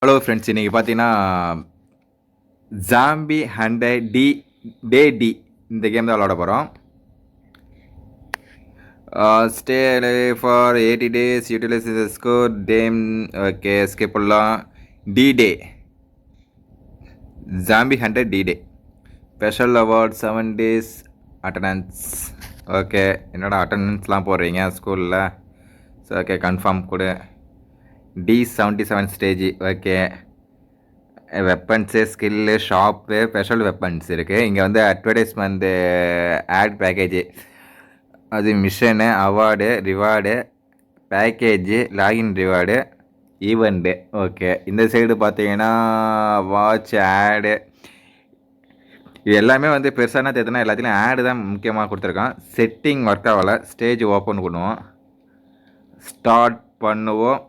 Hello friends, இன்றைக்கி பார்த்தீங்கன்னா zombie ஹண்டை டே டி இந்த கேம் தான் விளாட போகிறோம். Stay for 80 days, utilize score டேம். ஓகே, ஸ்கிப் பண்ணலாம். டே ஜாம்பி ஹண்டை day special award 7 days attendance. Okay, என்னடா அட்டண்டன்ஸ்லாம் போடுறீங்க ஸ்கூலில்? ஸோ ஓகே, கன்ஃபார்ம் கொடு. D77 stage. Okay, weapons, skill, shop, special weapons இருக்குது. இங்கே வந்து அட்வர்டைஸ்மெண்ட்டு, ஆட் பேக்கேஜு, அது mission, award, reward, package, login reward, event. Okay, இந்த சைடு பார்த்தீங்கன்னா வாட்ச், ஆடு, இது எல்லாமே வந்து பெருசான தெரியுதுன்னா எல்லாத்துலேயும் ஆடு தான் முக்கியமாக கொடுத்துருக்கான். செட்டிங் ஒர்க் ஆகலை. ஸ்டேஜ் ஓப்பன் பண்ணுவோம், ஸ்டார்ட் பண்ணுவோம்.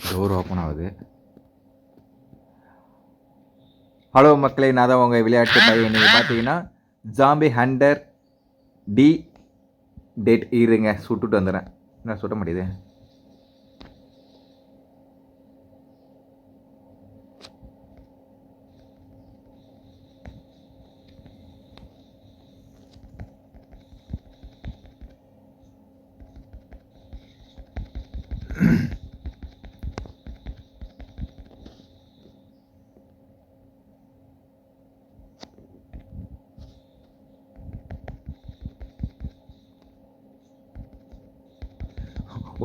டோர் ஓப்பன் ஆகுது. ஹலோ மக்களே, நான் தான் உங்கள் விளையாட்டு பையன். நீங்கள் பார்த்தீங்கன்னா ஜாம்பி ஹண்டர் டேட் இருங்க, சுட்டுட்டு வந்துடுறேன். என்ன சுட்ட முடியுது?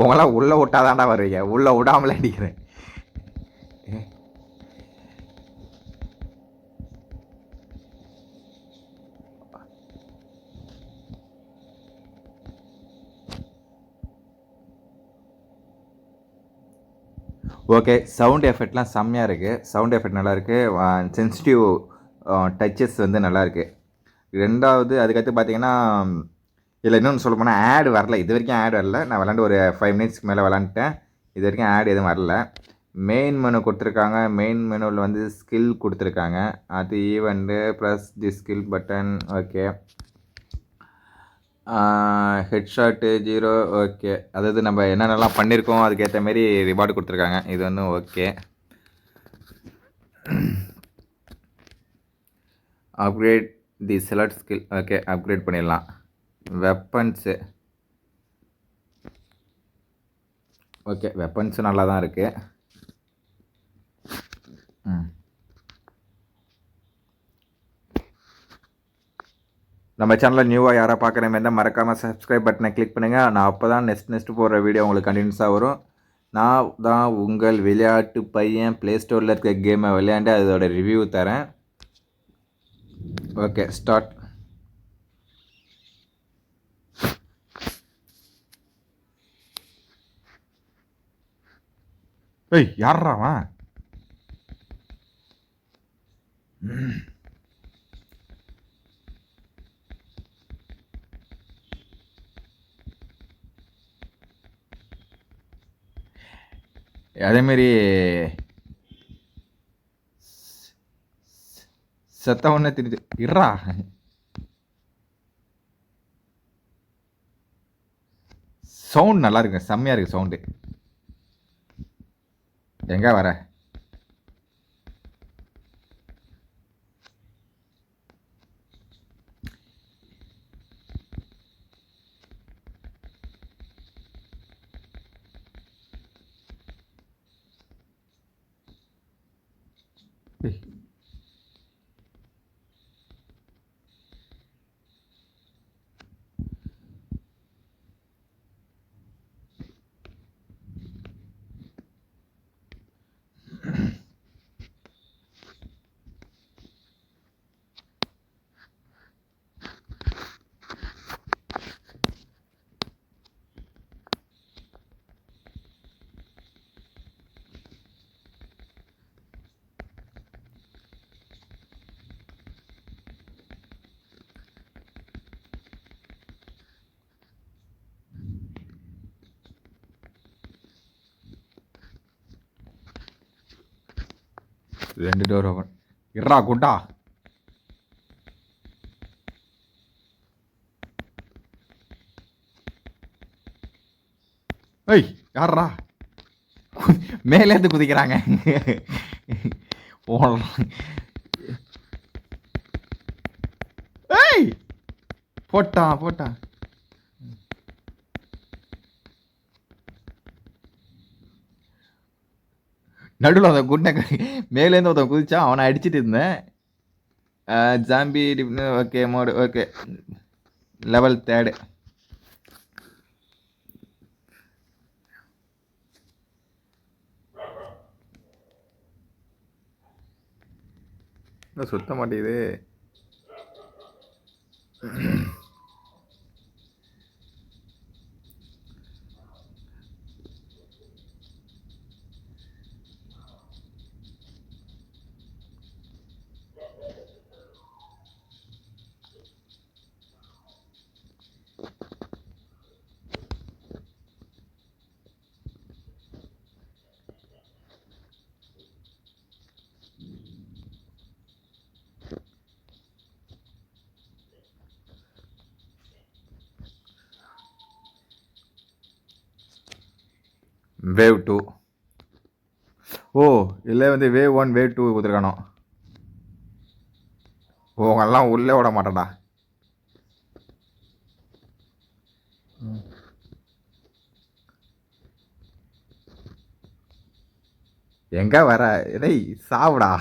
உங்களாம் உள்ளே விட்டாதாண்டா வருவீங்க, உள்ளே விடாமலே அடிக்கிறேன். ஓகே, சவுண்ட் எஃபெக்ட்லாம் செம்மையாக இருக்குது. சவுண்ட் எஃபெக்ட் நல்லாயிருக்கு. சென்சிட்டிவ் டச்சஸ் வந்து நல்லாயிருக்கு. ரெண்டாவது அதுக்கடுத்து பார்த்தீங்கன்னா இதில் இன்னொன்று சொல்ல போனால் ஆடு வரல. இது வரைக்கும் ஆடு வரல. நான் விளாண்டு ஒரு 5 minutesக்கு மேலே விளாண்டுட்டேன். இது வரைக்கும் ஆடு எதுவும் வரல. மெயின் மெனு கொடுத்துருக்காங்க. மெயின் மெனுவில் வந்து ஸ்கில் கொடுத்துருக்காங்க. அது ஈவெண்ட்டு ப்ளஸ் தி skill button. Okay, headshot 0. Okay, அதாவது நம்ம என்னென்னலாம் பண்ணியிருக்கோம் அதுக்கேற்ற மாரி ரிவார்டு கொடுத்துருக்காங்க. இது வந்து ஓகே. அப்கிரேட் தி செலக்ட் ஸ்கில். ஓகே, அப்கிரேட் பண்ணிடலாம். வெப்பன்ஸு. ஓகே, வெப்பன்ஸும் நல்லா தான் இருக்குது. நம்ம சேனலில் நியூவாக யாராக பார்க்குற மாதிரி இருந்தால் மறக்காமல் சப்ஸ்கிரைப் பட்டனை கிளிக் பண்ணுங்கள். நான் அப்போ தான் நெக்ஸ்ட் போடுற வீடியோ உங்களுக்கு கண்டினியூஸாக வரும். நான் தான் உங்கள் விளையாட்டு பையன். ப்ளே ஸ்டோரில் இருக்க கேமை விளையாண்டு அதோட ரிவ்யூ தரேன். Okay, start. ஏய், யார்றாவா? அதேமாரி செத்த ஒன்றே தெரியுது. இறா, சவுண்ட் நல்லா இருக்குங்க, செம்மையாக இருக்குது சவுண்டு. எங்கே வர? ரெண்டு டோர் ஓப்பன். இறா குண்டா. ஏய் யாரா மேலேருந்து குதிக்கிறாங்க போடலாம். ஏய் போட்டான் போட்டான். நடுவில் அந்த குண்டை மேலேருந்து ஒருத்தன் குதிச்சான், அவனை அடிச்சிட்டு இருந்தேன். Zombie okay mode okay level 3. சுத்த மாட்டேங்குது. வேவ் 2. ஓ இல்லை வந்து வேவ் 1 வேவ் 2 கொடுத்துருக்கானோ. உங்கெல்லாம் உள்ளே விட மாட்டேன்டா. எங்க வர இதை சாவுடா.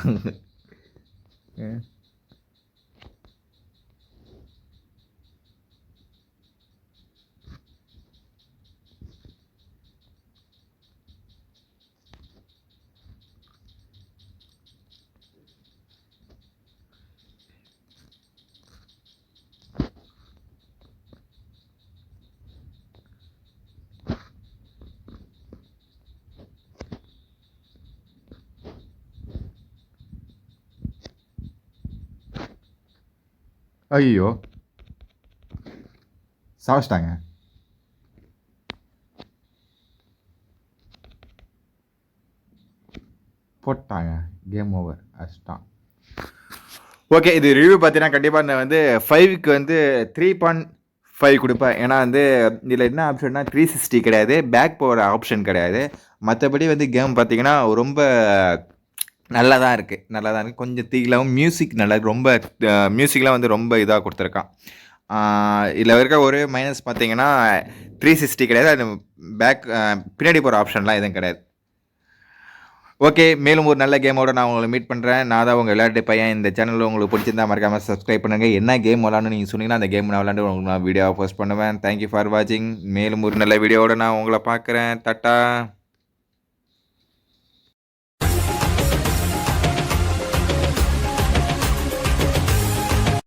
ஐயோ சாவச்சிட்டாங்க. போட்டாங்க. கேம் ஓவர் அஷ்டான். ஓகே இது ரிவ்யூ பார்த்தீங்கன்னா கண்டிப்பாக நான் வந்து 5க்கு வந்து 3.5 கொடுப்பேன். ஏன்னா வந்து இதில் என்ன ஆப்ஷன்னா 360 கிடையாது, பேக் போகிற ஆப்ஷன் கிடையாது. மற்றபடி வந்து கேம் பார்த்தீங்கன்னா ரொம்ப நல்லா தான் இருக்குது. கொஞ்சம் தீலாவும் மியூசிக் நல்லா ரொம்ப மியூசிக்லாம் வந்து ரொம்ப இதாக கொடுத்துருக்கான். இதில் இருக்க ஒரு மைனஸ் பார்த்தீங்கன்னா 360 கிடையாது, அது பேக் பின்னாடி போகிற ஆப்ஷன்லாம் எதுவும் கிடையாது. ஓகே மேலும் ஒரு நல்ல கேமோட நான் உங்களை மீட் பண்ணுறேன். நான் தான் உங்கள் விளையாட்டு பையன். இந்த சேனலில் உங்களுக்கு பிடிச்சிருந்தா மறக்காமல் சப்ஸ்கிரைப் பண்ணுங்கள். என்ன கேம் விளாட்ணுன்னு நீங்கள் சொன்னீங்கன்னா அந்த கேம் நான் விளாண்டு உங்களுக்கு நான் வீடியோவை போஸ்ட் பண்ணுவேன். தேங்க்யூ ஃபார் வாட்சிங். மேலும் ஒரு நல்ல வீடியோவோட நான் உங்களை பார்க்குறேன். டாட்டா.